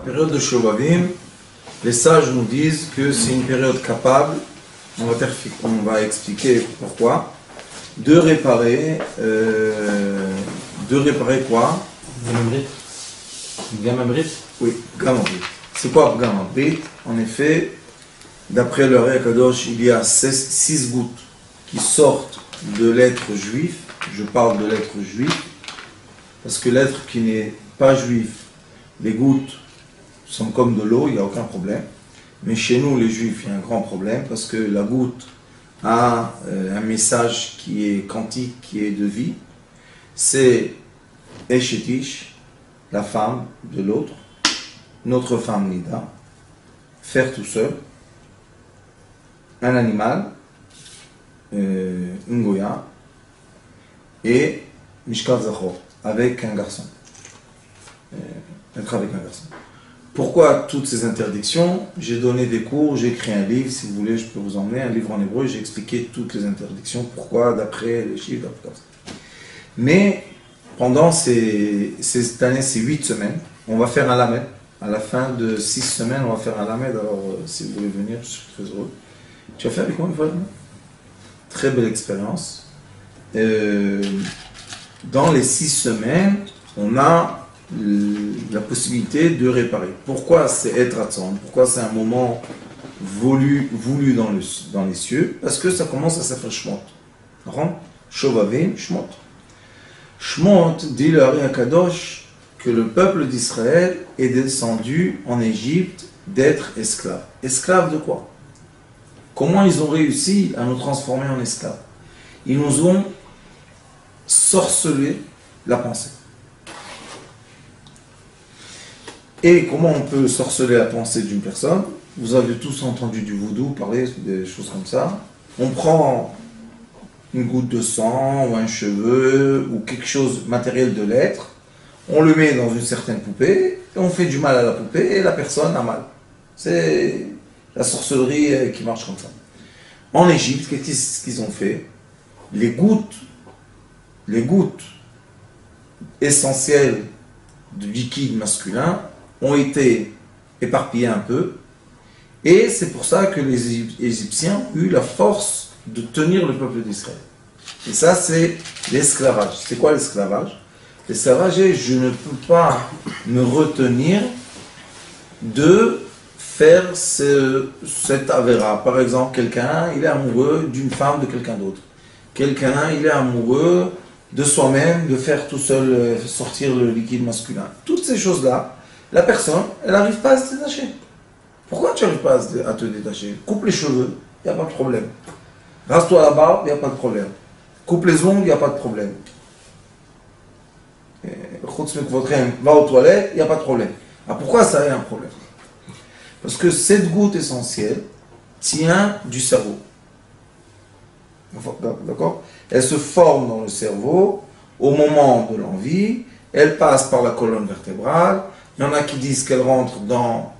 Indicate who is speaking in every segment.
Speaker 1: période de Shovavim, les sages nous disent que c'est une période capable, on va expliquer pourquoi, de réparer quoi?
Speaker 2: Gamabrit.
Speaker 1: Oui, Gamabrit. C'est quoi Gamabrit? En effet, d'après le Ré Kadosh, il y a 6 gouttes qui sortent de l'être juif. Je parle de l'être juif, parce que l'être qui n'est pas juif, les gouttes sont comme de l'eau, il n'y a aucun problème. Mais chez nous, les juifs, il y a un grand problème, parce que la goutte a un message qui est quantique, qui est de vie. C'est Eshetish, la femme de l'autre, notre femme Nida, faire tout seul, un animal, une goya, et Mishkat Zachor, avec un garçon. Être avec un garçon. Pourquoi toutes ces interdictions? J'ai donné des cours, j'ai écrit un livre, si vous voulez, je peux vous emmener, un livre en hébreu, j'ai expliqué toutes les interdictions, pourquoi, d'après les chiffres, comme ça. Mais, pendant cette année, ces 8 semaines, on va faire un lamed. À la fin de 6 semaines, on va faire un lamed, alors si vous voulez venir, je suis très heureux. Tu as fait avec moi une fois? Très belle expérience. Dans les 6 semaines, on a la possibilité de réparer. Pourquoi c'est être attend? Pourquoi c'est un moment voulu dans les cieux? Parce que ça commence à s'appeler Shmot. Shovavim, Shmot. Shmot dit le Hari Akadosh que le peuple d'Israël est descendu en Égypte d'être esclave. Esclave de quoi? Comment ils ont réussi à nous transformer en esclaves? Ils nous ont sorcelé la pensée. Et comment on peut sorceler la pensée d'une personne? Vous avez tous entendu du vaudou parler des choses comme ça. On prend une goutte de sang ou un cheveu ou quelque chose matériel de l'être, on le met dans une certaine poupée et on fait du mal à la poupée et la personne a mal. C'est la sorcellerie qui marche comme ça. En Égypte, qu'est-ce qu'ils ont fait? Les gouttes essentielles de liquide masculin ont été éparpillées un peu, et c'est pour ça que les Égyptiens ont eu la force de tenir le peuple d'Israël. Et ça, c'est l'esclavage. C'est quoi l'esclavage? L'esclavage est je ne peux pas me retenir de faire cette avéra. Par exemple, quelqu'un, il est amoureux d'une femme de quelqu'un d'autre. Quelqu'un, il est amoureux de soi-même, de faire tout seul sortir le liquide masculin. Toutes ces choses-là, la personne, elle n'arrive pas à se détacher. Pourquoi tu n'arrives pas à te détacher? Coupe les cheveux, il n'y a pas de problème. Rase-toi la barbe, il n'y a pas de problème. Coupe les ongles, il n'y a pas de problème. Va aux toilettes, il n'y a pas de problème. Ah, pourquoi ça a un problème? Parce que cette goutte essentielle tient du cerveau. D'accord? Elle se forme dans le cerveau au moment de l'envie, elle passe par la colonne vertébrale. Il y en a qui disent qu'elle rentre dans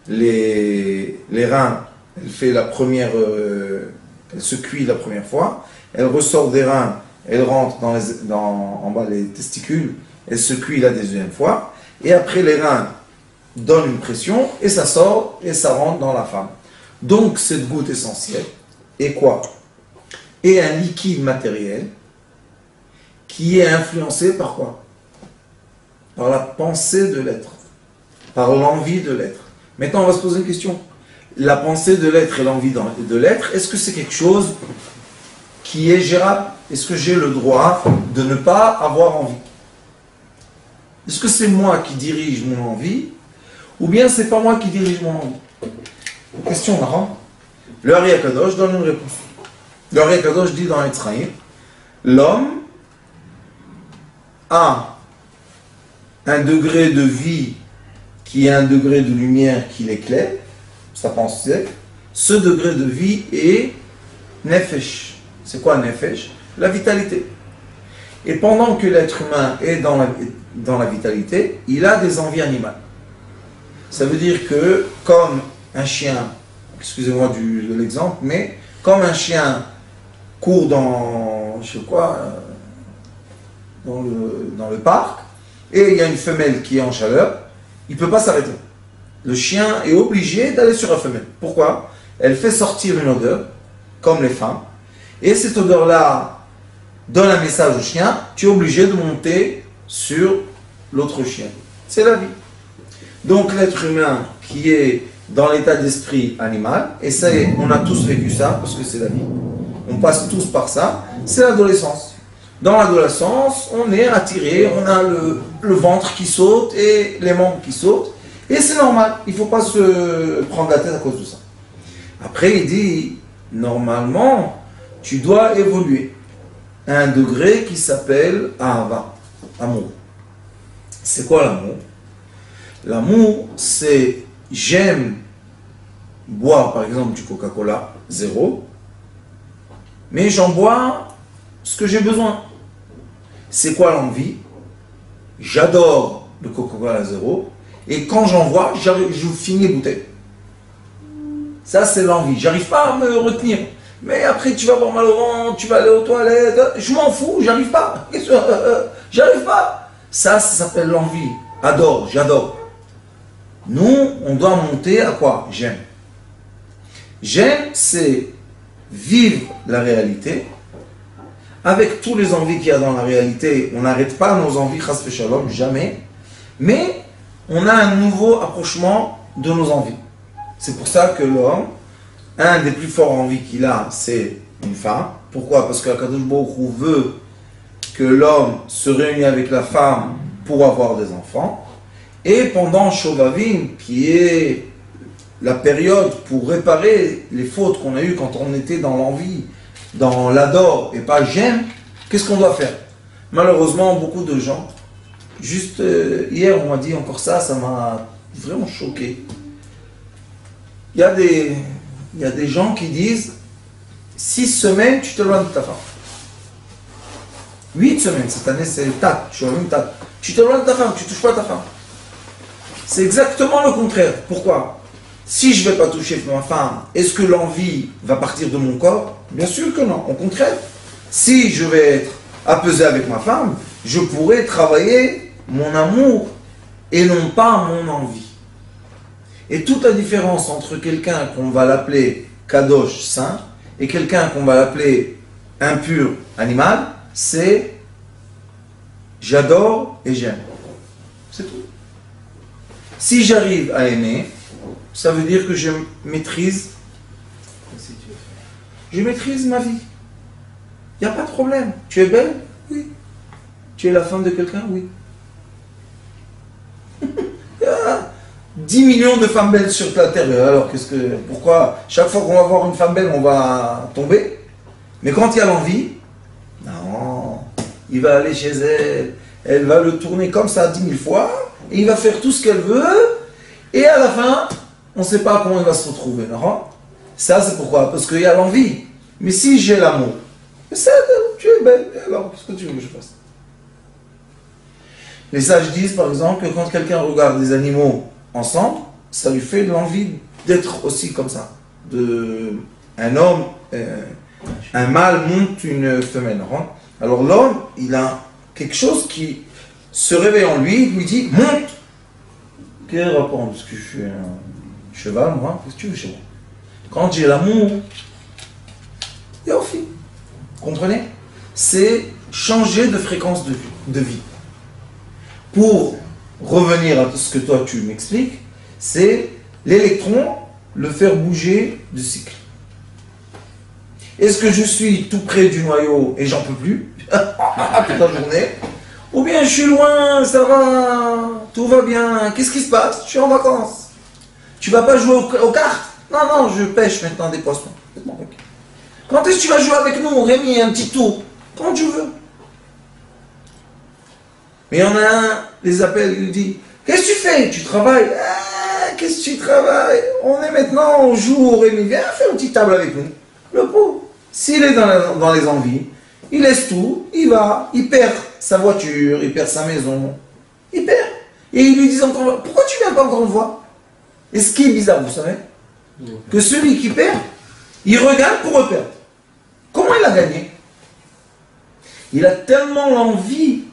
Speaker 1: les reins, elle fait la première, elle se cuit la première fois, elle ressort des reins, elle rentre en bas les testicules, elle se cuit la deuxième fois, et après les reins donnent une pression, et ça sort, et ça rentre dans la femme. Donc cette goutte essentielle est quoi? Est un liquide matériel qui est influencé par quoi? Par la pensée de l'être, par l'envie de l'être. Maintenant, on va se poser une question. La pensée de l'être et l'envie de l'être, est-ce que c'est quelque chose qui est gérable? Est-ce que j'ai le droit de ne pas avoir envie? Est-ce que c'est moi qui dirige mon envie ou bien c'est pas moi qui dirige mon envie? Question marrante. Le Hari Akadosh donne une réponse. Le Hari Akadosh dit dans Yitzraïm, l'homme a un degré de vie qui est un degré de lumière qui l'éclaire, sa pensée. Ce degré de vie est nefesh. C'est quoi nefesh? La vitalité. Et pendant que l'être humain est dans la vitalité, il a des envies animales. Ça veut dire que, comme un chien, excusez-moi de l'exemple, mais comme un chien court dans, je sais quoi, dans le parc, et il y a une femelle qui est en chaleur, il ne peut pas s'arrêter. le chien est obligé d'aller sur la femelle. Pourquoi? Elle fait sortir une odeur, comme les femmes, et cette odeur-là donne un message au chien, tu es obligé de monter sur l'autre chien. C'est la vie. Donc l'être humain qui est dans l'état d'esprit animal, et ça, on a tous vécu ça, parce que c'est la vie, on passe tous par ça, c'est l'adolescence. Dans l'adolescence, on est attiré, on a le ventre qui saute et les membres qui sautent, et c'est normal, il ne faut pas se prendre la tête à cause de ça. Après, il dit, normalement, tu dois évoluer à un degré qui s'appelle Ahava, amour. C'est quoi l'amour? L'amour, c'est j'aime boire par exemple du Coca-Cola, 0, mais j'en bois ce que j'ai besoin. C'est quoi l'envie? J'adore le Coca-Cola 0, et quand j'en bois, je finis les bouteilles. Ça, c'est l'envie. J'arrive pas à me retenir. Mais après, tu vas avoir mal au ventre, tu vas aller aux toilettes. Je m'en fous, j'arrive pas. J'arrive pas. Ça s'appelle l'envie. Adore, j'adore. Nous, on doit monter à quoi? J'aime. J'aime, c'est vivre la réalité. Avec tous les envies qu'il y a dans la réalité, on n'arrête pas nos envies, chas v'shalom, jamais. Mais on a un nouveau approchement de nos envies. C'est pour ça que l'homme, un des plus forts envies qu'il a, c'est une femme. Pourquoi? Parce que Akadosh Baruch Hu veut que l'homme se réunisse avec la femme pour avoir des enfants. Et pendant Shovavim, qui est la période pour réparer les fautes qu'on a eues quand on était dans l'envie, dans l'adore et pas j'aime, qu'est-ce qu'on doit faire? Malheureusement, beaucoup de gens, juste hier on m'a dit encore ça, ça m'a vraiment choqué. Il y a des gens qui disent 6 semaines, tu te loin de ta femme. 8 semaines, cette année c'est tat, tu as une tat. Tu te loin de ta femme, tu ne touches pas ta femme. C'est exactement le contraire. Pourquoi? Si je ne vais pas toucher ma femme, est-ce que l'envie va partir de mon corps? Bien sûr que non. Au contraire, si je vais être apaisé avec ma femme, je pourrai travailler mon amour et non pas mon envie. Et toute la différence entre quelqu'un qu'on va l'appeler kadosh, saint, et quelqu'un qu'on va l'appeler impur, animal, c'est j'adore et j'aime. C'est tout. Si j'arrive à aimer, ça veut dire que je maîtrise ma vie. Il n'y a pas de problème. Tu es belle? Oui. Tu es la femme de quelqu'un? Oui. 10 millions de femmes belles sur la terre. Alors, pourquoi chaque fois qu'on va voir une femme belle, on va tomber? Mais quand il y a l'envie, non, il va aller chez elle, elle va le tourner comme ça 10 000 fois, et il va faire tout ce qu'elle veut, et à la fin, on ne sait pas comment il va se retrouver. Non? Ça, c'est pourquoi? Parce qu'il y a l'envie. Mais si j'ai l'amour, tu es belle, alors qu'est-ce que tu veux que je fasse? Les sages disent, par exemple, que quand quelqu'un regarde des animaux ensemble, ça lui fait l'envie d'être aussi comme ça. Un homme, un mâle monte une femelle. Hein? Alors l'homme, il a quelque chose qui se réveille en lui, il lui dit, monte. Quel rapport? Parce que je suis un cheval, moi, qu'est-ce que tu veux chez moi? Quand j'ai l'amour, il y a aussi. Comprenez? C'est changer de fréquence de vie. Pour revenir à ce que toi tu m'expliques, c'est l'électron, le faire bouger du cycle. Est-ce que je suis tout près du noyau et j'en peux plus toute la journée? Ou bien je suis loin, ça va, tout va bien, qu'est-ce qui se passe? Je suis en vacances. Tu vas pas jouer aux cartes? Non, je pêche maintenant des poissons. Quand est-ce que tu vas jouer avec nous, Rémi, un petit tour? Quand tu veux. Mais il y en a un, les appelle, il lui dit, qu'est-ce que tu fais? Tu travailles? Qu'est-ce que tu travailles? On est maintenant au jour, Rémi, viens faire une petite table avec nous. Le pauvre, s'il est dans les envies, il laisse tout, il va, il perd sa voiture, il perd sa maison, il perd. Et ils lui disent encore, pourquoi tu viens pas encore une fois? Et ce qui est bizarre, vous savez, que celui qui perd, il regagne pour reperdre. Comment il a gagné? Il a tellement l'envie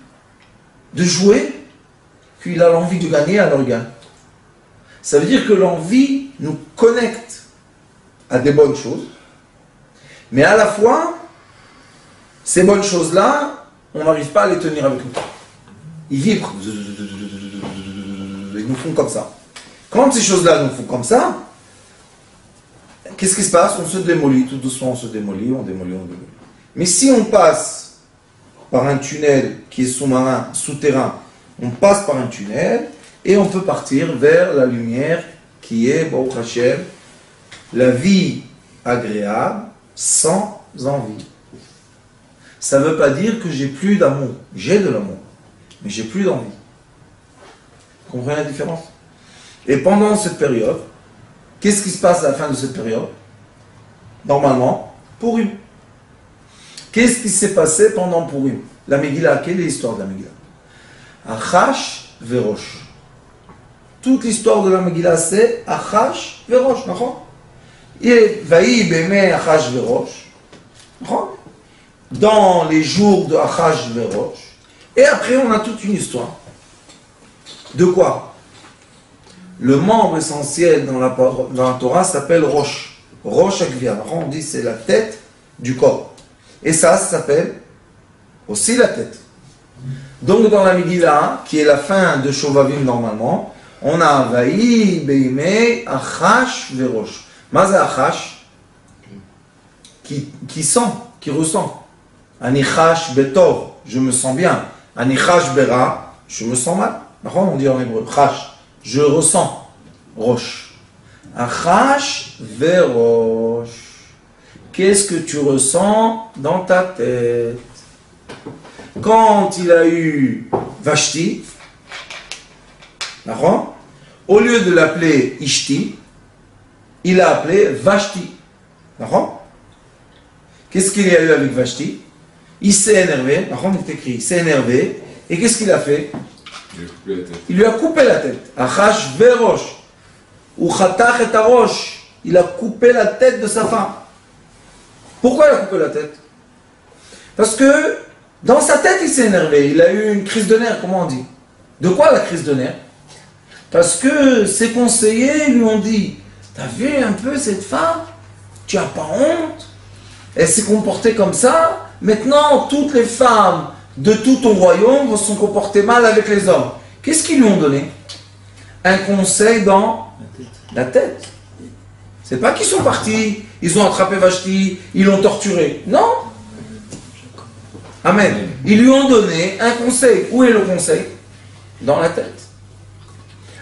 Speaker 1: de jouer qu'il a l'envie de gagner, alors il gagne. Ça veut dire que l'envie nous connecte à des bonnes choses, mais à la fois, ces bonnes choses-là, on n'arrive pas à les tenir avec nous. Ils vibrent. Ils nous font comme ça. Quand ces choses-là nous font comme ça, qu'est-ce qui se passe? On se démolit, tout doucement on se démolit, on démolit. Mais si on passe par un tunnel qui est sous-marin, souterrain, on passe par un tunnel et on peut partir vers la lumière qui est, Baruch Hashem, la vie agréable sans envie. Ça ne veut pas dire que j'ai plus d'amour. J'ai de l'amour, mais j'ai plus d'envie. Vous comprenez la différence? Et pendant cette période, qu'est-ce qui se passe à la fin de cette période? Normalement, Purim. Qu'est-ce qui s'est passé pendant Purim? La Megillah, quelle est l'histoire de la Megillah? Achash Verosh. Toute l'histoire de la Megillah, c'est Achash Verosh, d'accord? Et Vaï Beme Achash Verosh, d'accord? Dans les jours de Achash Verosh. Et après, on a toute une histoire. De quoi? Le membre essentiel dans la Torah s'appelle Rosh. Rosh Agvia. On dit c'est la tête du corps. Et ça s'appelle aussi la tête. Donc dans la Megillah, qui est la fin de Shovavim normalement, on a Vaï Beime Achash Verosh. Maza Achash, qui sent, qui ressent. Anichash Betor, je me sens bien. Anichash Bera, je me sens mal. On dit en hébreu, Chash, je ressens. Rosh. Achash Verosh. Qu'est-ce que tu ressens dans ta tête? Quand il a eu Vashti, au lieu de l'appeler Ishti, il a appelé Vashti. Qu'est-ce qu'il y a eu avec Vashti? Il s'est énervé, il est écrit, il s'est énervé, et qu'est-ce qu'il a fait? Il lui a coupé la tête. Achash Verosh. Ou Chatach et Arosh. Il a coupé la tête de sa femme. Pourquoi il a coupé la tête? Parce que dans sa tête, il s'est énervé. Il a eu une crise de nerfs, comment on dit? De quoi la crise de nerfs? Parce que ses conseillers lui ont dit, t'as vu un peu cette femme? Tu n'as pas honte? Elle s'est comportée comme ça. Maintenant, toutes les femmes de tout ton royaume vont se comporter mal avec les hommes. Qu'est-ce qu'ils lui ont donné? Un conseil dans la tête. C'est pas qu'ils sont partis, ils ont attrapé Vashti, ils l'ont torturé. Non. Amen. Ils lui ont donné un conseil. Où est le conseil? Dans la tête.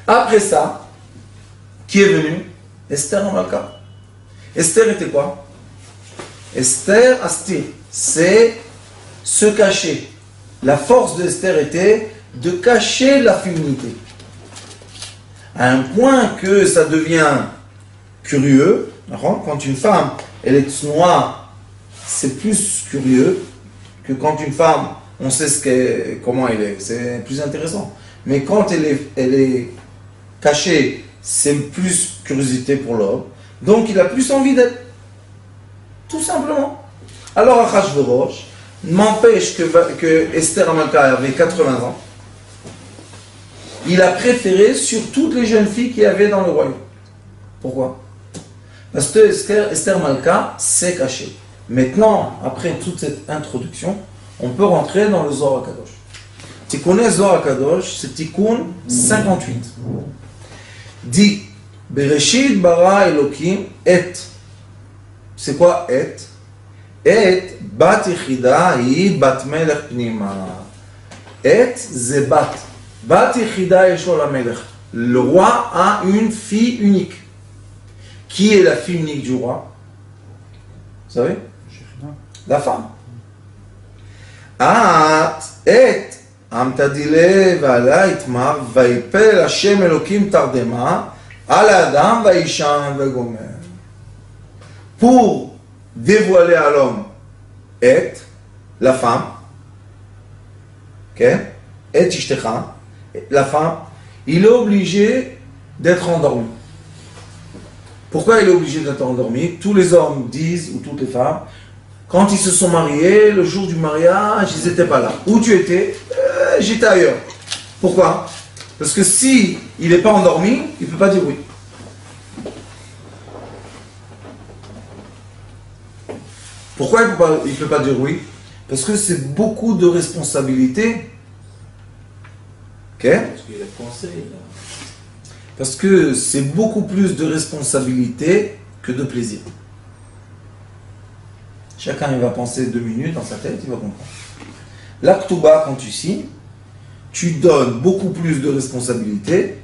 Speaker 1: Après ça, qui est venu? Esther Amalka. Esther était quoi? Esther Astir. C'est se cacher. La force d'Esther était de cacher la féminité. À un point que ça devient curieux. Quand une femme, elle est noire, c'est plus curieux que quand une femme, on sait comment elle est. C'est plus intéressant. Mais quand elle est cachée, c'est plus curiosité pour l'homme. Donc il a plus envie d'être. Tout simplement. Alors Achashverosh n'empêche que Esther Amalka avait 80 ans. Il a préféré sur toutes les jeunes filles qu'il y avait dans le royaume. Pourquoi? Parce que Esther Malka s'est cachée. Maintenant, après toute cette introduction, on peut rentrer dans le Zohar HaKadosh. Tikkun Zohar HaKadosh, c'est Tikkun 58. Dit, Bereshit bara Elokim et. C'est quoi et? Et bat yichida hi bat melech pnima. Et ze bat. Bat yichida yesho la melech. Le roi a une fille unique. Qui est la fille unique du roi? Vous savez? La femme. At et amtadile vala itmar vaipel Hashem Elokim tardema al adam vaishan vegomer. Pour dévoiler à l'homme et la femme, okay? Et ishtecha, la femme, il est obligé d'être endormi. Pourquoi il est obligé d'être endormi? Tous les hommes disent, ou toutes les femmes, quand ils se sont mariés, le jour du mariage, ils n'étaient pas là. Où tu étais? J'étais ailleurs. Pourquoi? Parce que si il n'est pas endormi, il ne peut pas dire oui. Pourquoi il ne peut pas dire oui? Parce que c'est beaucoup de responsabilités. Ok?
Speaker 2: Parce qu'il a pensé, là.
Speaker 1: Parce que c'est beaucoup plus de responsabilités que de plaisir. Chacun il va penser 2 minutes dans sa tête, il va comprendre. L'Aktuba, quand tu signes, tu donnes beaucoup plus de responsabilités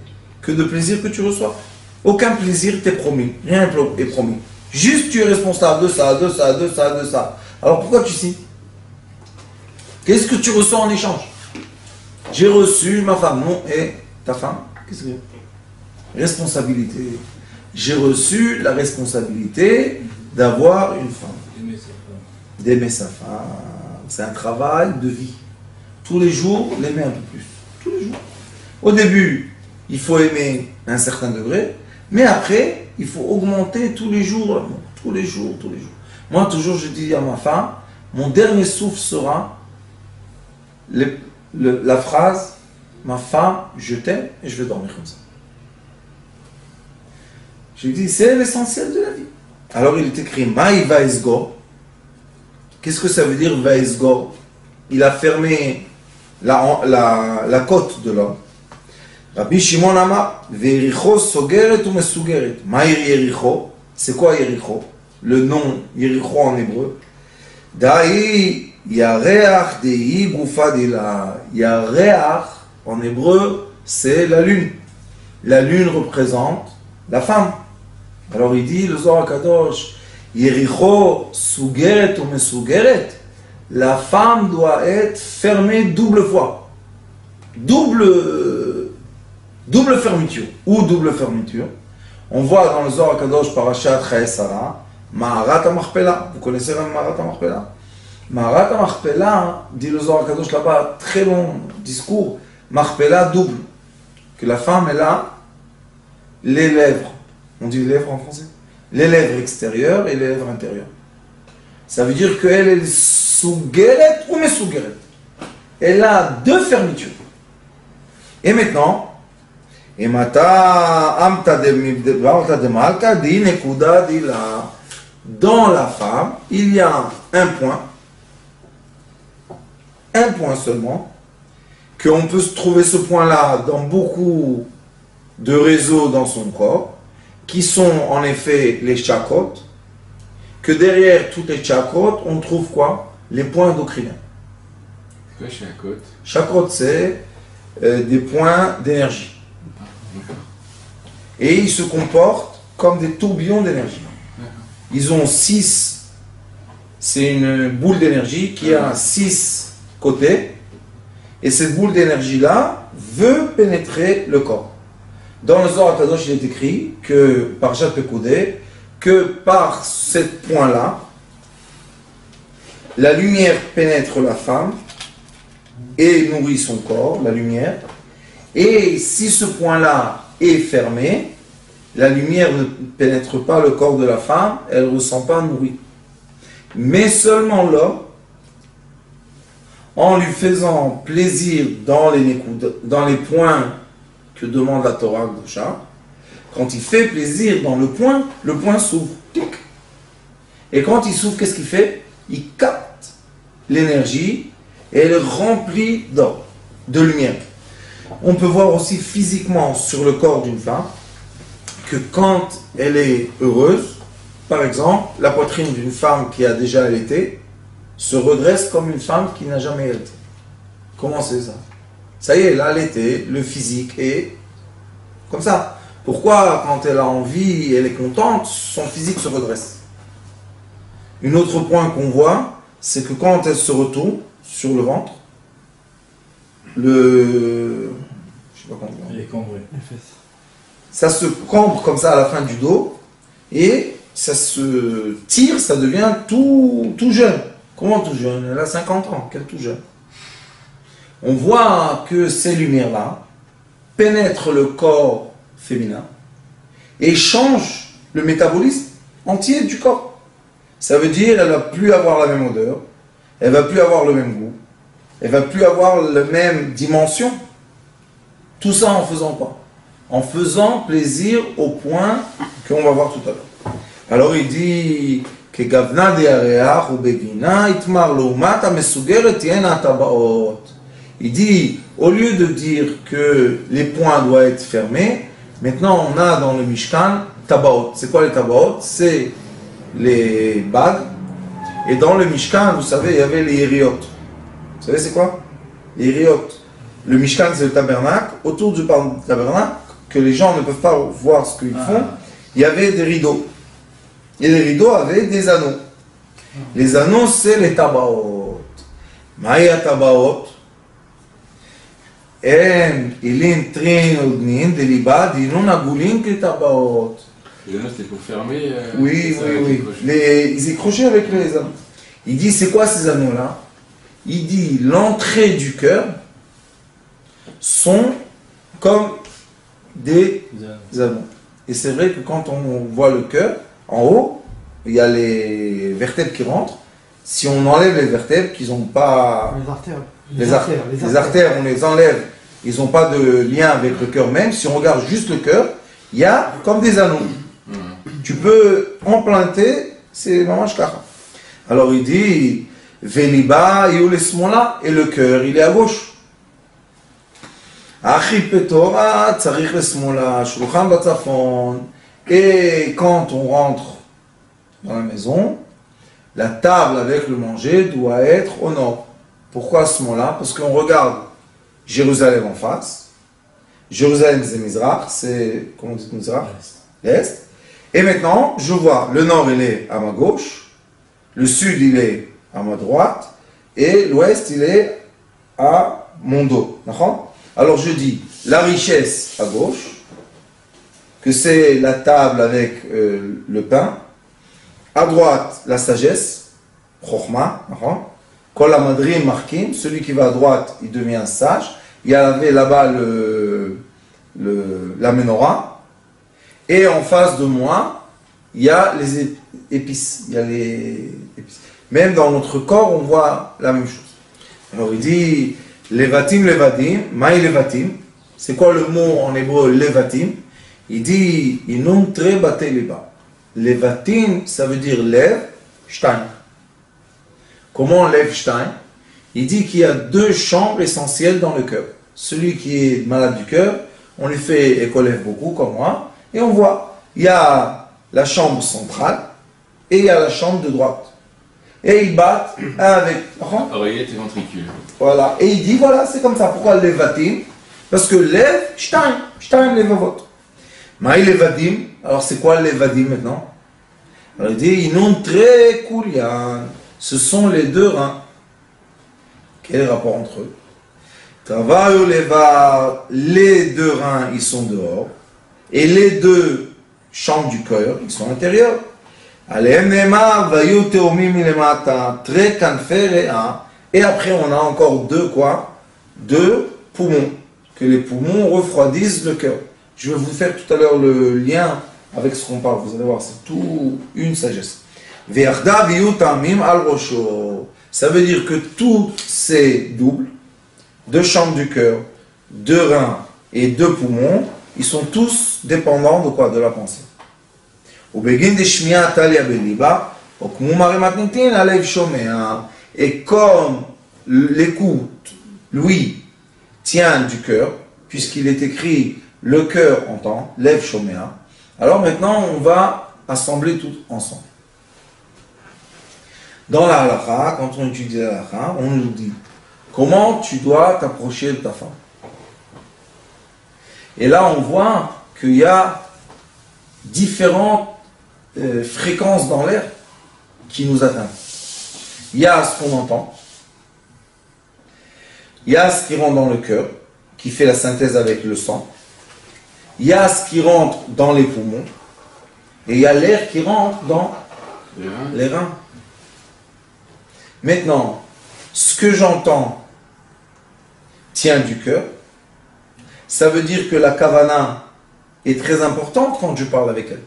Speaker 1: que de plaisir que tu reçois. Aucun plaisir t'est promis, rien n'est promis. Juste tu es responsable de ça, de ça, de ça, de ça. Alors pourquoi tu signes? Qu'est-ce que tu reçois en échange? J'ai reçu ma femme, non, et ta femme, qu'est-ce que c'est? Responsabilité. J'ai reçu la responsabilité d'avoir une femme. D'aimer sa femme. C'est un travail de vie. Tous les jours, l'aimer un peu plus. Tous les jours. Au début, il faut aimer à un certain degré, mais après, il faut augmenter tous les jours l'amour. Tous les jours, tous les jours. Moi, toujours, je dis à ma femme, mon dernier souffle sera la phrase, ma femme, je t'aime, et je vais dormir comme ça. Je lui dis, c'est l'essentiel de la vie. Alors il est écrit, Maï Vaisgo. Qu'est-ce que ça veut dire Vaisgo? Il a fermé la côte de l'homme. Rabbi Shimon Amar, Vericho Sogeret ou Mesugeret. Maïr Yericho. C'est quoi Yericho? Le nom Yericho en hébreu. Daï Yareach Dei Gufa Dila. Yareach en hébreu, c'est la lune. La lune représente la femme. Alors il dit, le Zohar Kadosh, Yericho Sugeret ou Mesugeret. La femme doit être fermée double fois. Double fermeture. Ou double fermeture. On voit dans le Zohar Kadosh Parashat Chaesara, Maharat HaMachpelah. Vous connaissez la Maharat HaMachpelah? Maharat HaMachpelah, dit le Zohar Kadosh là-bas, très long discours, Machpelah double. Que la femme, elle a les lèvres. On dit les lèvres en français? Les lèvres extérieures et les lèvres intérieures. Ça veut dire qu'elle est sougeret ou mesougeret. Elle a 2 fermetures. Et maintenant, dans la femme, il y a un point seulement, qu'on peut se trouver ce point-là dans beaucoup de réseaux dans son corps, qui sont en effet les chakrot, que derrière toutes les chakrot, on trouve quoi? Les points endocriniens.
Speaker 2: C'est quoi chakrot?
Speaker 1: Chakrot, c'est des points d'énergie. Et ils se comportent comme des tourbillons d'énergie. Ils ont 6, c'est une boule d'énergie qui a 6 côtés, et cette boule d'énergie-là veut pénétrer le corps. Dans le Zohar Kadosh, il est écrit que, par Jacques Pekoudé, que par ce point-là, la lumière pénètre la femme et nourrit son corps, la lumière. Et si ce point-là est fermé, la lumière ne pénètre pas le corps de la femme, elle ne ressent pas nourrie. Mais seulement l'homme, en lui faisant plaisir dans les points que demande la Torah Gdusha, quand il fait plaisir dans le point s'ouvre. Et quand il s'ouvre, qu'est-ce qu'il fait? Il capte l'énergie et elle remplit de lumière. On peut voir aussi physiquement sur le corps d'une femme que quand elle est heureuse, par exemple, la poitrine d'une femme qui a déjà allaité se redresse comme une femme qui n'a jamais allaité. Comment c'est ça? Ça y est, elle a allaité, le physique est comme ça. Pourquoi, quand elle a envie, elle est contente, son physique se redresse? Un autre point qu'on voit, c'est que quand elle se retourne sur le ventre, je sais pas comment dire.
Speaker 2: Les cambrés.
Speaker 3: Les fesses.
Speaker 1: Ça se cambre comme ça à la fin du dos et ça se tire, ça devient tout jeune. Comment tout jeune? Elle a 50 ans, quel tout jeune? On voit que ces lumières-là pénètrent le corps féminin et changent le métabolisme entier du corps. Ça veut dire qu'elle ne va plus avoir la même odeur, elle ne va plus avoir le même goût, elle ne va plus avoir la même dimension. Tout ça en faisant quoi? En faisant plaisir au point qu'on va voir tout à l'heure. Alors il dit que gavna de areach ou begina itmar loumat amesugeret tiena tabaot. Il dit, au lieu de dire que les points doivent être fermés, maintenant on a dans le Mishkan tabaot. C'est quoi les tabaot? C'est les bagues. Et dans le Mishkan, vous savez, il y avait les hériot. Vous savez c'est quoi? Les hériot. Le Mishkan c'est le tabernacle. Autour du tabernacle, que les gens ne peuvent pas voir ce qu'ils font, il y avait des rideaux. Et les rideaux avaient des anneaux. Les anneaux c'est les tabaot. Maïa tabaot. הם אילים טרין עודנין דליבה דינון עגולים כטבעות.
Speaker 2: Les anneaux c'était pour fermer.
Speaker 1: Oui. Ils accrochaient avec les anneaux. Il dit c'est quoi ces anneaux-là? Il dit l'entrée du cœur sont comme des anneaux. Et c'est vrai que quand on voit le cœur, en haut, il y a les vertèbres qui rentrent. Si on enlève les vertèbres, qu'ils n'ont pas... Les artères, on les enlève, ils n'ont pas de lien avec le cœur même. Si on regarde juste le cœur, il y a comme des anneaux. Tu peux emplanter, c'est vraiment shkara. Alors il dit, Veliba Yulesmola, et le cœur, il est à gauche. Achi Petora, Tsarich Lesmola, Shulchan Batzafon. Et quand on rentre dans la maison, la table avec le manger doit être au nord. Pourquoi à ce moment-là? Parce qu'on regarde Jérusalem en face. Jérusalem c'est Mizrach, c'est, comment on dit Mizrach? L'Est. Et maintenant, je vois, le nord il est à ma gauche, le sud il est à ma droite, et l'ouest il est à mon dos. D'accord? Alors je dis, la richesse à gauche, que c'est la table avec le pain, à droite la sagesse, Chokhmah, d'accord? Quand la madrine marquine, celui qui va à droite, il devient sage. Il y avait là-bas la menorah. Et en face de moi, il y a les épices. Il y a les épices. Même dans notre corps, on voit la même chose. Alors il dit, levatim, levadim, maï levatim. C'est quoi le mot en hébreu, levatim? Il dit, inum tre bate leba. Levatim, ça veut dire lev, shtaim. Comment on lève Stein? Il dit qu'il y a deux chambres essentielles dans le cœur. Celui qui est malade du cœur, on lui fait écolève beaucoup, comme moi, et on voit, il y a la chambre centrale et il y a la chambre de droite. Et ils battent avec
Speaker 2: oreillette et ventricule.
Speaker 1: Voilà. Et il dit, voilà, c'est comme ça. Pourquoi levatim? Parce que lève, Stein levavot. Maï levadim, alors c'est quoi levadim maintenant? Alors il dit, inun très kulian. Ce sont les deux reins. Quel est le rapport entre eux? Travail les deux reins, ils sont dehors. Et les deux chambres du cœur, ils sont intérieurs. Et après, on a encore deux quoi? Deux poumons. Que les poumons refroidissent le cœur. Je vais vous faire tout à l'heure le lien avec ce qu'on parle. Vous allez voir, c'est tout une sagesse. Ça veut dire que tous ces doubles, deux chambres du cœur, deux reins et deux poumons, ils sont tous dépendants de quoi? De la pensée. Et comme l'écoute, lui, tient du cœur, puisqu'il est écrit le cœur entend, lève shomea, alors maintenant on va assembler tout ensemble. Dans la halakha, quand on étudie la halakha, on nous dit comment tu dois t'approcher de ta femme. Et là, on voit qu'il y a différentes fréquences dans l'air qui nous atteignent. Il y a ce qu'on entend, il y a ce qui rentre dans le cœur, qui fait la synthèse avec le sang, il y a ce qui rentre dans les poumons, et il y a l'air qui rentre dans les reins. Maintenant, ce que j'entends tient du cœur. Ça veut dire que la kavana est très importante quand je parle avec elle.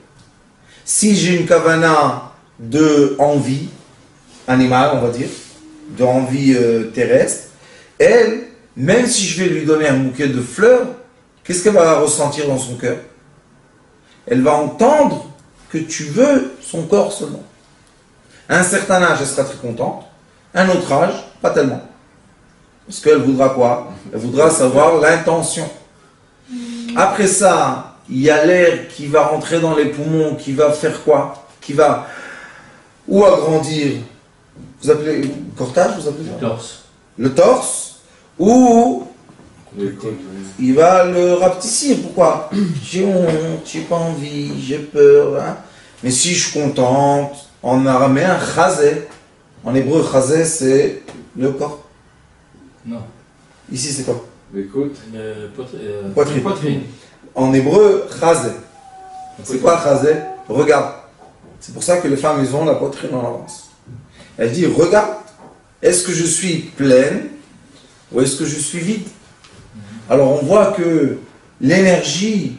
Speaker 1: Si j'ai une kavana de envie animale, on va dire, de envie terrestre, elle, même si je vais lui donner un bouquet de fleurs, qu'est-ce qu'elle va ressentir dans son cœur? Elle va entendre que tu veux son corps seulement. À un certain âge, elle sera très contente. À un autre âge, pas tellement. Parce qu'elle voudra quoi? Elle voudra savoir l'intention. Après ça, il y a l'air qui va rentrer dans les poumons, qui va faire quoi? Qui va ou agrandir, vous appelez le cortage, vous appelez ça?
Speaker 2: Le torse.
Speaker 1: Le torse, ou il va le rapetissir. Pourquoi? J'ai honte, j'ai pas envie, j'ai peur. Hein? Mais si je suis contente, en araméen, chazé. En hébreu, chazé, c'est le corps.
Speaker 2: Non.
Speaker 1: Ici, c'est quoi?
Speaker 2: Écoute.
Speaker 1: Poitrine. En hébreu, chazé. C'est quoi chazé? Regarde. C'est pour ça que les femmes, ils ont la poitrine en avance. Elle dit, regarde, est-ce que je suis pleine ou est-ce que je suis vide? Alors on voit que l'énergie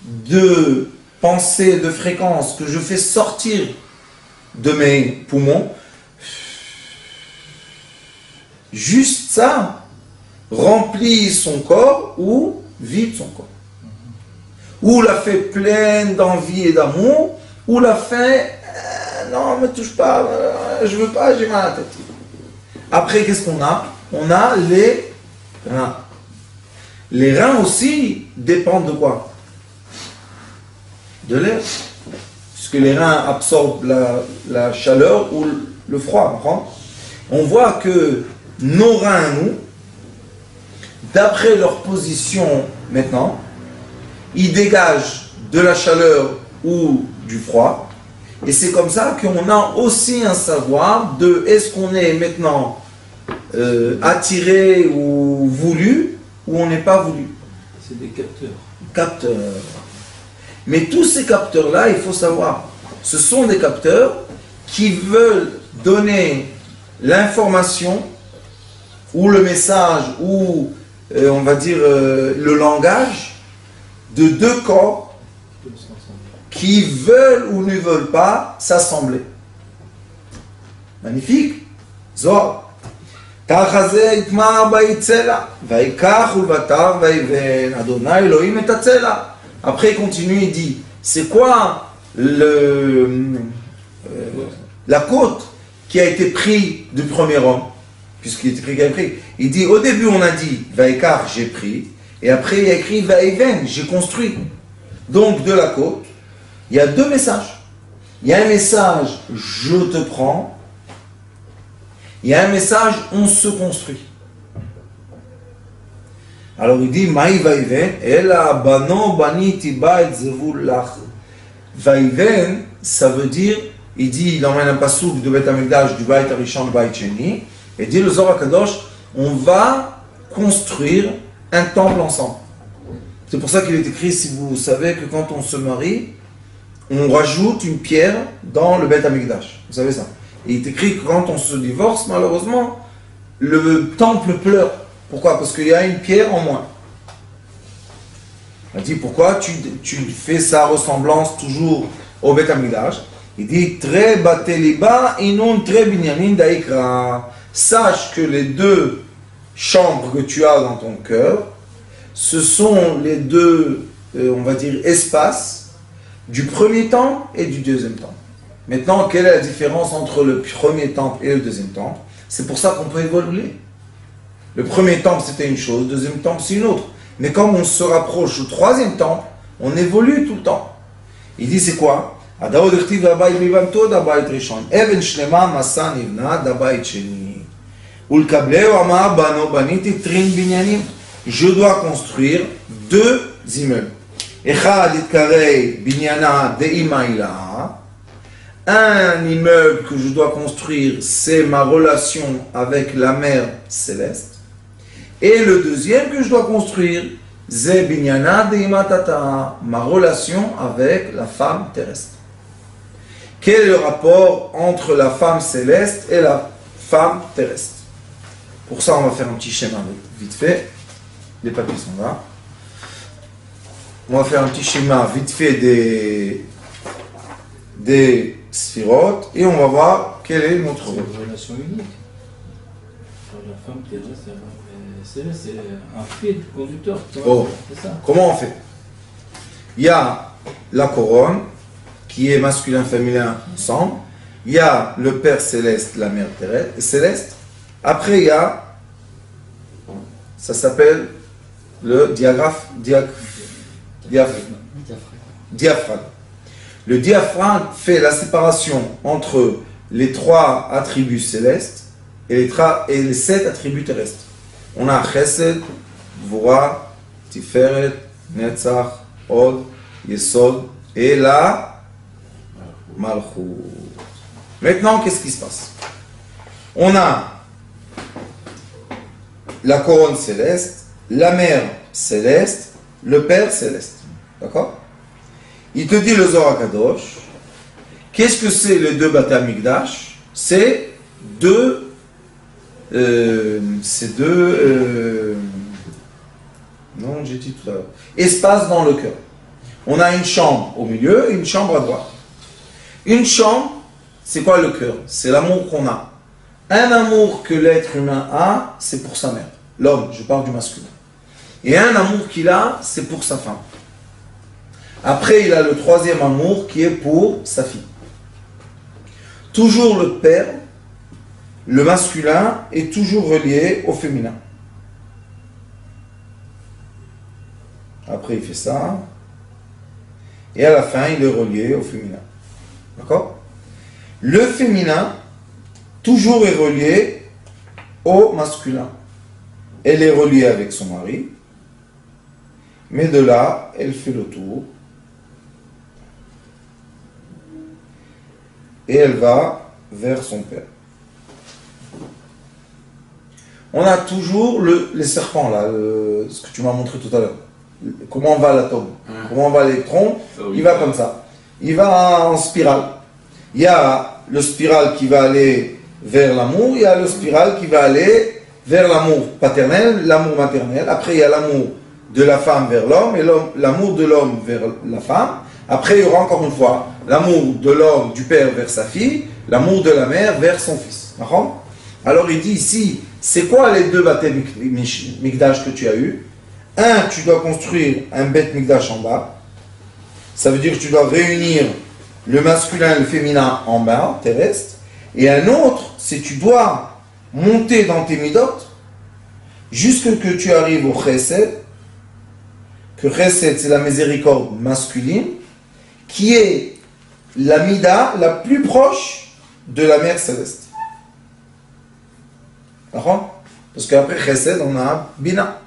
Speaker 1: de pensée, de fréquence que je fais sortir de mes poumons, juste ça remplit son corps ou vide son corps. Ou la fait pleine d'envie et d'amour, ou la fait non, ne me touche pas, je veux pas, j'ai mal à la tête. Après, qu'est-ce qu'on a? On a les reins. Les reins aussi dépendent de quoi? De l'air. Puisque les reins absorbent la chaleur ou le froid. On voit que nos reins, nous, d'après leur position maintenant, ils dégagent de la chaleur ou du froid. Et c'est comme ça qu'on a aussi un savoir de est-ce qu'on est maintenant attiré ou voulu ou on n'est pas voulu.
Speaker 2: C'est des capteurs.
Speaker 1: Capteurs. Mais tous ces capteurs-là, il faut savoir, ce sont des capteurs qui veulent donner l'information ou le message ou on va dire le langage de deux corps qui veulent ou ne veulent pas s'assembler. Magnifique. Zohar. Après, il continue, il dit, c'est quoi la côte qui a été prise du premier homme, puisqu'il est écrit qu'il a pris. Il dit, au début on a dit, Vaikar, j'ai pris, et après il a écrit, Vaiven, j'ai construit. Donc de la côte, il y a deux messages. Il y a un message, je te prends. Il y a un message, on se construit. Alors il dit, Maï Vaiven, Ela bano baniti bait zevul lach. Vaiven, ça veut dire, il dit, il emmène un pasouk de Beth Amikdash, du Bait Arishon, Bait Sheni, et dit le Zohar HaKadosh, on va construire un temple ensemble. C'est pour ça qu'il est écrit, si vous savez, que quand on se marie, on rajoute une pierre dans le Beth Amikdash. Vous savez ça. Et il est écrit que quand on se divorce, malheureusement, le temple pleure. Pourquoi? Parce qu'il y a une pierre en moins. Il dit, pourquoi tu fais sa ressemblance toujours au Beth Amikdash? Il dit, Tre bateliba inun tre binyamin daikra. Sache que les deux chambres que tu as dans ton cœur, ce sont les deux, on va dire, espaces du premier temple et du deuxième temple. Maintenant, quelle est la différence entre le premier temple et le deuxième temple? C'est pour ça qu'on peut évoluer. Le premier temple, c'était une chose, le deuxième temple, c'est une autre. Mais quand on se rapproche au troisième temple, on évolue tout le temps. Il dit, c'est quoi? Je dois construire deux immeubles. Un immeuble que je dois construire, c'est ma relation avec la mère céleste. Et le deuxième que je dois construire, c'est ma relation avec la femme terrestre. Quel est le rapport entre la femme céleste et la femme terrestre? Pour ça, on va faire un petit schéma vite fait. Les papiers sont là. On va faire un petit schéma vite fait des sphirotes et on va voir quel est notre rôle.
Speaker 2: C'est une relation unique. La femme terrestre, C'est un fil conducteur.
Speaker 1: Oh.
Speaker 2: C'est ça.
Speaker 1: Comment on fait? Il y a la couronne, qui est masculin-féminin ensemble. Il y a le Père céleste, la Mère céleste. Après, il y a, ça s'appelle le diaphragme. Le diaphragme fait la séparation entre les 3 attributs célestes et les 7 attributs terrestres. On a Chesed, Gvura, Tiferet, Netzach, Od, Yesod et la Malchut. Maintenant, qu'est-ce qui se passe? On a la couronne céleste, la mère céleste, le père céleste. D'accord? Il te dit le Zohar Kadosh. Qu'est-ce que c'est les 2 Bate Amikdash? C'est deux non, j'ai dit tout à l'heure. Espace dans le cœur. On a une chambre au milieu et une chambre à droite. Une chambre, c'est quoi le cœur? C'est l'amour qu'on a. Un amour que l'être humain a, c'est pour sa mère. L'homme, je parle du masculin. Et un amour qu'il a, c'est pour sa femme. Après, il a le 3e amour qui est pour sa fille. Toujours le père, le masculin, est toujours relié au féminin. Après, il fait ça. Et à la fin, il est relié au féminin. D'accord? Le féminin, toujours est relié au masculin. Elle est reliée avec son mari. Mais de là, elle fait le tour. Et elle va vers son père. On a toujours les serpents, là, ce que tu m'as montré tout à l'heure. Comment va l'atome? Comment va l'électron? Il va comme ça. Il va en spirale. Il y a le spirale qui va aller vers l'amour, il y a le spirale qui va aller vers l'amour paternel, l'amour maternel. Après, il y a l'amour de la femme vers l'homme et l'amour de l'homme vers la femme. Après, il y aura encore une fois l'amour de l'homme, du père vers sa fille, l'amour de la mère vers son fils. Alors, il dit ici, c'est quoi les 2 Bate Mikdash que tu as eu? Un, tu dois construire un Beth Mikdash en bas. Ça veut dire que tu dois réunir le masculin et le féminin en bas, terrestre. Et un autre, c'est que tu dois monter dans tes midot jusque que tu arrives au Chesed. Que Chesed, c'est la miséricorde masculine, qui est la mida la plus proche de la mère céleste. D'accord? Parce qu'après Chesed, on a Bina.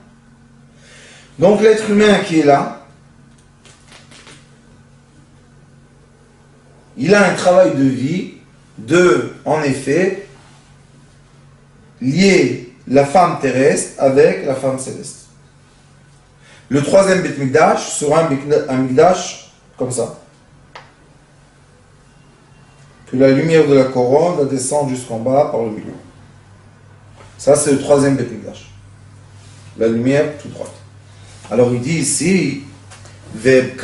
Speaker 1: Donc l'être humain qui est là, il a un travail de vie de, en effet, lier la femme terrestre avec la femme céleste. Le 3e Beth Mikdash sera un Mikdash comme ça. Que la lumière de la couronne va descendre jusqu'en bas par le milieu. Ça, c'est le 3e Beth Mikdash. La lumière tout droite. Alors il dit ici, et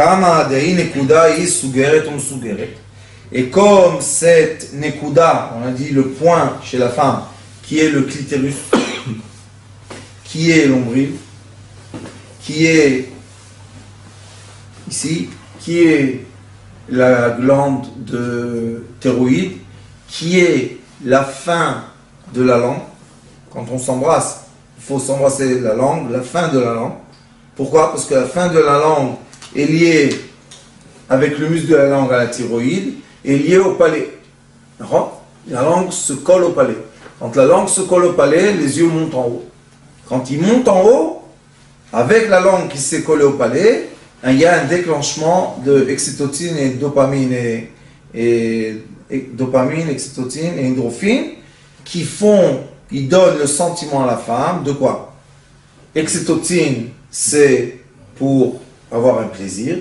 Speaker 1: comme cette nekuda, on a dit le point chez la femme, qui est le clitoris, qui est l'ombril, qui est ici, qui est la glande de thyroïde, qui est la fin de la langue. Quand on s'embrasse, il faut s'embrasser la langue, la fin de la langue. Pourquoi? Parce que la fin de la langue est liée avec le muscle de la langue à la thyroïde et liée au palais. La langue se colle au palais. Quand la langue se colle au palais, les yeux montent en haut. Quand ils montent en haut, avec la langue qui s'est collée au palais, il y a un déclenchement de oxytocine et dopamine et dopamine, oxytocine et endorphine qui donnent le sentiment à la femme de quoi? Oxytocine, c'est pour avoir un plaisir.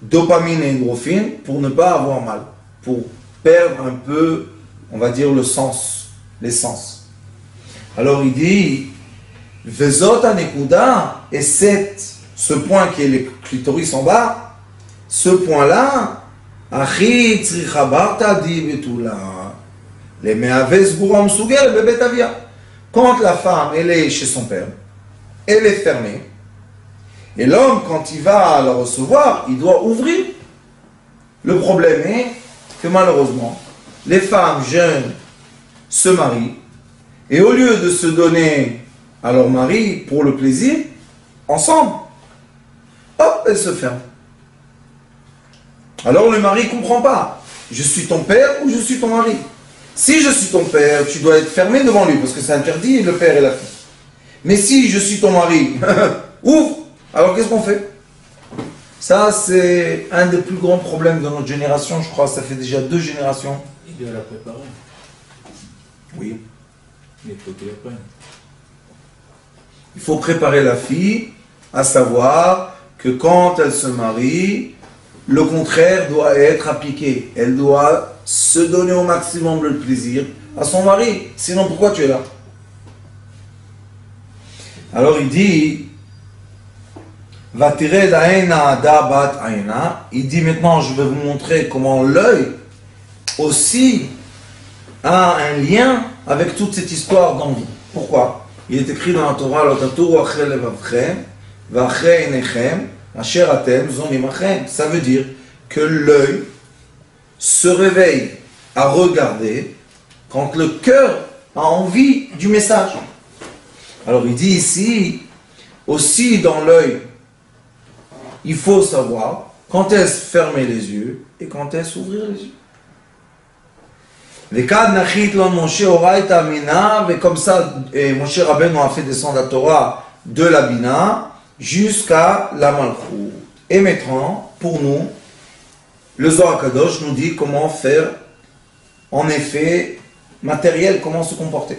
Speaker 1: Dopamine et endorphine pour ne pas avoir mal, pour perdre un peu, on va dire, le sens, l'essence. Alors il dit, Vezot anekuda, et ce point qui est le clitoris en bas, ce point-là, Achi tzrichabarta di betula, les me'aves buram suger bebet avia. Quand la femme, elle est chez son père, elle est fermée. Et l'homme, quand il va la recevoir, il doit ouvrir. Le problème est que malheureusement, les femmes jeunes se marient et au lieu de se donner à leur mari pour le plaisir, ensemble, hop, elles se ferment. Alors le mari ne comprend pas. Je suis ton père ou je suis ton mari? Si je suis ton père, tu dois être fermé devant lui parce que c'est interdit le père et la fille. Mais si je suis ton mari, ouvre. Alors qu'est-ce qu'on fait? Ça, c'est un des plus grands problèmes de notre génération, je crois. Ça fait déjà 2 générations.
Speaker 2: Il doit la préparer.
Speaker 1: Oui.
Speaker 2: Mais il faut qu'il apprenne.
Speaker 1: Il faut préparer la fille à savoir que quand elle se marie, le contraire doit être appliqué. Elle doit se donner au maximum le plaisir à son mari. Sinon, pourquoi tu es là? Alors il dit, il dit maintenant je vais vous montrer comment l'œil aussi a un lien avec toute cette histoire d'envie. Pourquoi? Il est écrit dans la Torah, ça veut dire que l'œil se réveille à regarder quand le cœur a envie du message. Alors il dit ici, aussi dans l'œil, il faut savoir quand est-ce fermer les yeux et quand est-ce ouvrir les yeux. Et comme ça, Moshe Rabbeinu a fait descendre la Torah de la Bina jusqu'à la Malchut. Et maintenant, pour nous, le Zohar Kadosh nous dit comment faire, en effet, matériel, comment se comporter.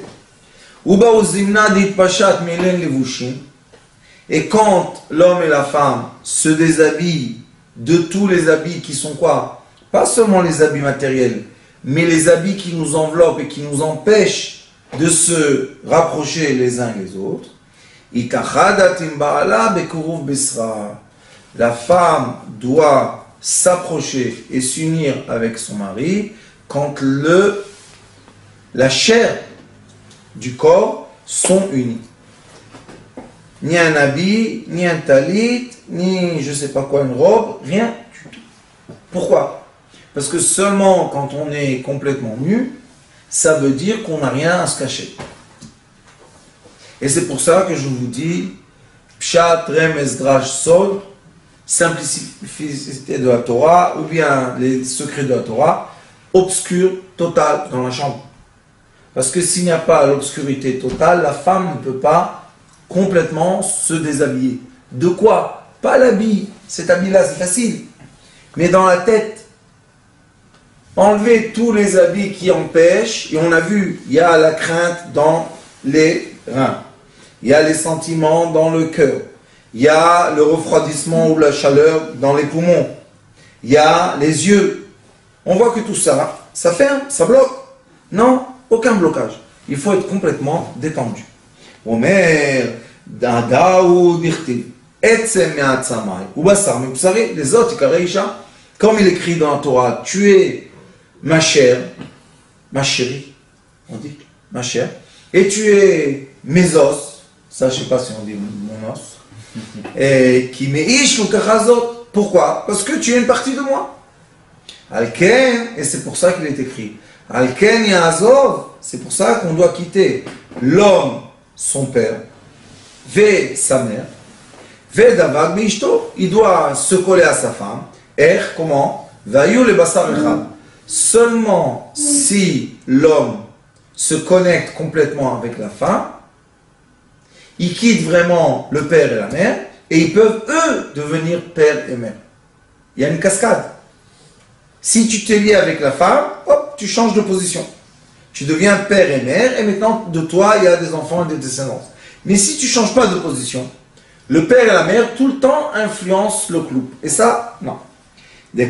Speaker 1: Et quand l'homme et la femme se déshabillent de tous les habits qui sont quoi? Pas seulement les habits matériels, mais les habits qui nous enveloppent et qui nous empêchent de se rapprocher les uns les autres. La femme doit s'approcher et s'unir avec son mari quand la chair du corps sont unis. Ni un habit, ni un talit, ni je sais pas quoi, une robe, rien du tout. Pourquoi? Parce que seulement quand on est complètement nu, ça veut dire qu'on n'a rien à se cacher. Et c'est pour ça que je vous dis, Pshat, Remez, Drash, Sod, simplicité de la Torah, ou bien les secrets de la Torah, obscur, total dans la chambre. Parce que s'il n'y a pas l'obscurité totale, la femme ne peut pas complètement se déshabiller. De quoi? Pas l'habit. Cet habit-là, c'est facile. Mais dans la tête, enlever tous les habits qui empêchent, et on a vu, il y a la crainte dans les reins, il y a les sentiments dans le cœur, il y a le refroidissement ou la chaleur dans les poumons, il y a les yeux. On voit que tout ça, ça ferme, ça bloque. Non, aucun blocage. Il faut être complètement détendu. Omer, Dada ou Dirti, Etzem Me'atzamai, ou Bassar, mais vous savez, les autres, comme il écrit dans la Torah, tu es ma chair, ma chérie, on dit, ma chair, et tu es mes os, ça je ne sais pas si on dit mon os, et qui meish ou kachazot. Pourquoi? Parce que tu es une partie de moi. Alken, et c'est pour ça qu'il est écrit, Alken Yazov, c'est pour ça qu'on doit quitter l'homme, son père, ve sa mère, ve davag beishto, il doit se coller à sa femme, comment? Vayu le basar echad. Seulement si l'homme se connecte complètement avec la femme, ils quittent vraiment le père et la mère, et ils peuvent, eux, devenir père et mère. Il y a une cascade. Si tu t'es lié avec la femme, hop, tu changes de position. Tu deviens père et mère, et maintenant, de toi, il y a des enfants et des descendants. Mais si tu ne changes pas de position, le père et la mère, tout le temps, influencent le couple. Et ça, non. C'est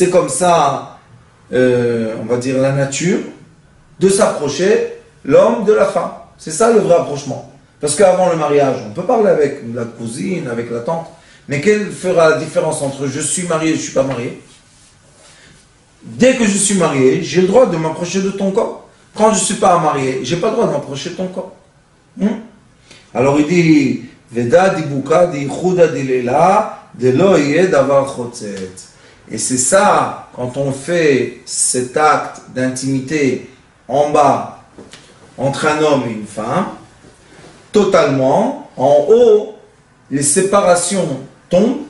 Speaker 1: comme ça, on va dire, la nature, de s'approcher l'homme de la femme. C'est ça le vrai approchement. Parce qu'avant le mariage, on peut parler avec la cousine, avec la tante, mais quelle fera la différence entre je suis marié et je ne suis pas marié? Dès que je suis marié, j'ai le droit de m'approcher de ton corps. Quand je ne suis pas marié, je n'ai pas le droit d'approcher ton corps. Alors il dit, Veda dibuka di chuda di lela de lo yeh davar chotzet. Et c'est ça, quand on fait cet acte d'intimité en bas, entre un homme et une femme, totalement, en haut, les séparations tombent,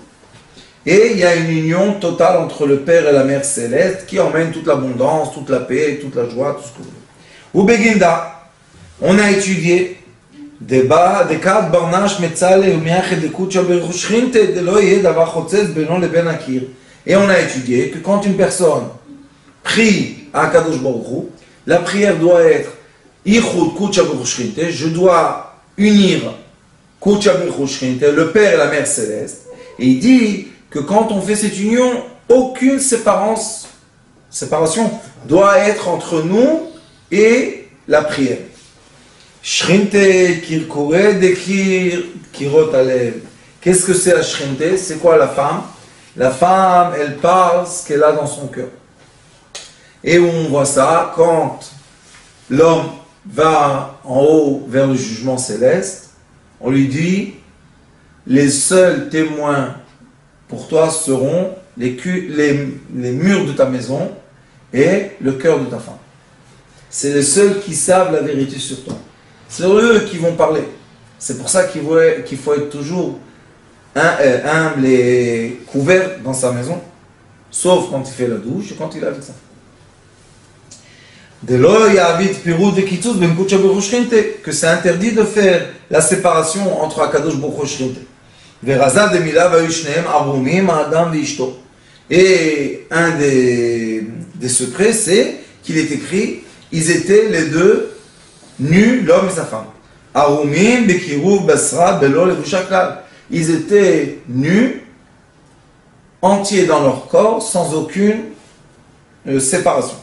Speaker 1: et il y a une union totale entre le Père et la Mère Céleste qui emmène toute l'abondance, toute la paix, toute la joie, tout ce que vous voulez. Ou Beginda, on a étudié et on a étudié que quand une personne prie à Kadosh Baruch Hu, la prière doit être je dois unir le Père et la Mère Céleste. Et il dit que quand on fait cette union, aucune séparation doit être entre nous et la prière. Shrinte kirkore de kirot alev. Qu'est-ce que c'est la shrinte? C'est quoi la femme? La femme, elle parle ce qu'elle a dans son cœur. Et où on voit ça, quand l'homme va en haut vers le jugement céleste, on lui dit, les seuls témoins pour toi seront les murs de ta maison et le cœur de ta femme. C'est les seuls qui savent la vérité sur toi. C'est eux qui vont parler. C'est pour ça qu'il faut être toujours humble et couvert dans sa maison, sauf quand il fait la douche et quand il est avec ça. Que c'est interdit de faire la séparation entre Akadosh Baruch Hu et un des secrets, c'est qu'il est écrit, ils étaient les deux nus, l'homme et sa femme. Ils étaient nus, entiers dans leur corps, sans aucune séparation.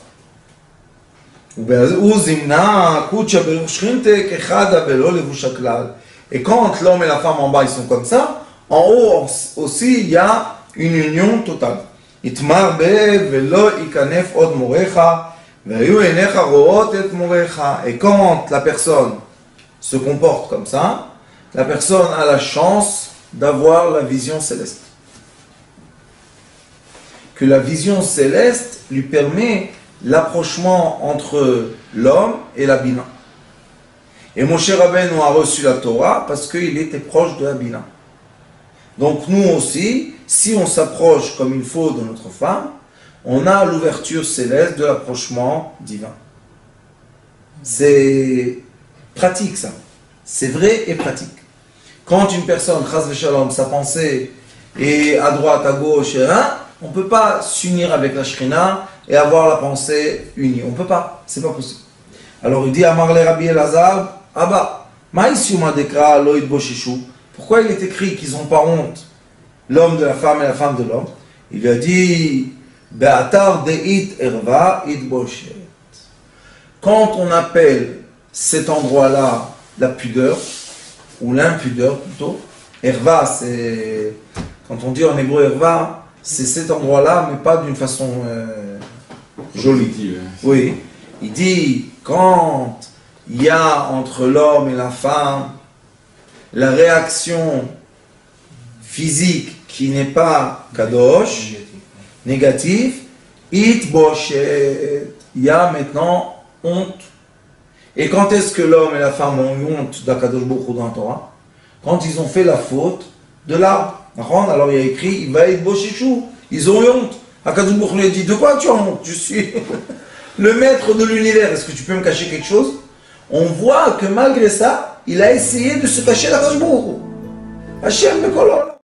Speaker 1: Et quand l'homme et la femme en bas ils sont comme ça, en haut aussi il y a une union totale. Et quand la personne se comporte comme ça, la personne a la chance d'avoir la vision céleste. Que la vision céleste lui permet l'approchement entre l'homme et la Bina. Et Moshe Rabbeinu a reçu la Torah parce qu'il était proche de la Bina. Donc nous aussi, si on s'approche comme il faut de notre femme, on a l'ouverture céleste de l'approchement divin. C'est pratique ça. C'est vrai et pratique. Quand une personne, chas v'shalom, sa pensée est à droite, à gauche, on ne peut pas s'unir avec la Shrina et avoir la pensée unie. On ne peut pas. C'est pas possible. Alors il dit à Marle Rabbi Elazar, Abba, Maïsiuma dekra loïd boshishu. Pourquoi il est écrit qu'ils n'ont pas honte, l'homme de la femme et la femme de l'homme? Il lui a dit, Be'atar de'it erva it boshet. Quand on appelle cet endroit-là la pudeur, ou l'impudeur plutôt, erva, c'est, quand on dit en hébreu erva, c'est cet endroit-là, mais pas d'une façon jolie. Oui, il dit, quand il y a entre l'homme et la femme la réaction physique qui n'est pas kadosh, négatif, it boshet, il y a maintenant honte. Et quand est-ce que l'homme et la femme ont eu honte d'Akadosh Baruch Hu dans la Torah? Quand ils ont fait la faute de l'arbre. Alors il y a écrit, il va être boshishu. Ils ont eu honte. Akadosh Baruch Hu lui a dit, de quoi tu as honte? Je suis le maître de l'univers. Est-ce que tu peux me cacher quelque chose? On voit que malgré ça, il a essayé de se cacher d'Akadosh Baruch Hu. Hashem Mekol Olam.